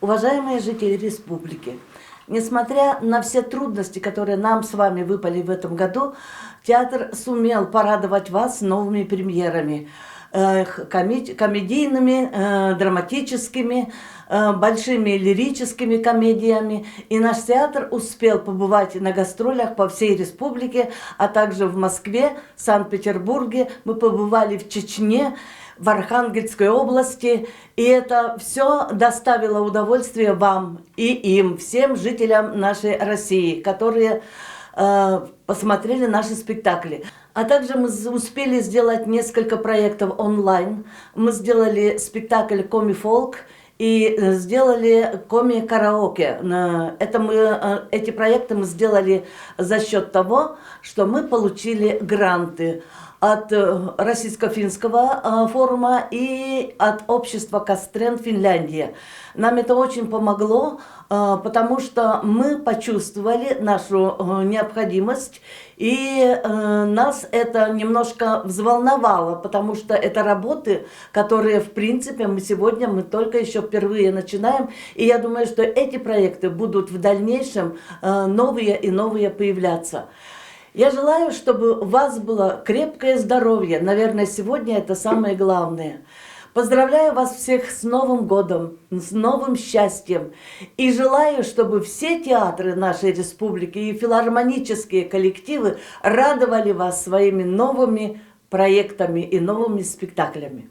Уважаемые жители республики, несмотря на все трудности, которые нам с вами выпали в этом году, театр сумел порадовать вас новыми премьерами, комедийными, драматическими, большими лирическими комедиями. И наш театр успел побывать на гастролях по всей республике, а также в Москве, Санкт-Петербурге. Мы побывали в Чечне, в Архангельской области. И это все доставило удовольствие вам и им, всем жителям нашей России, которые посмотрели наши спектакли. А также мы успели сделать несколько проектов онлайн. Мы сделали спектакль «Коми-фолк» и сделали «Коми-караоке». Эти проекты мы сделали за счет того, что мы получили гранты от Российско-финского форума и от общества «Кострен» Финляндия. Нам это очень помогло, потому что мы почувствовали нашу необходимость, и нас это немножко взволновало, потому что это работы, которые, в принципе, мы только еще впервые начинаем, и я думаю, что эти проекты будут в дальнейшем новые и новые появляться. Я желаю, чтобы у вас было крепкое здоровье. Наверное, сегодня это самое главное. Поздравляю вас всех с Новым годом, с новым счастьем. И желаю, чтобы все театры нашей республики и филармонические коллективы радовали вас своими новыми проектами и новыми спектаклями.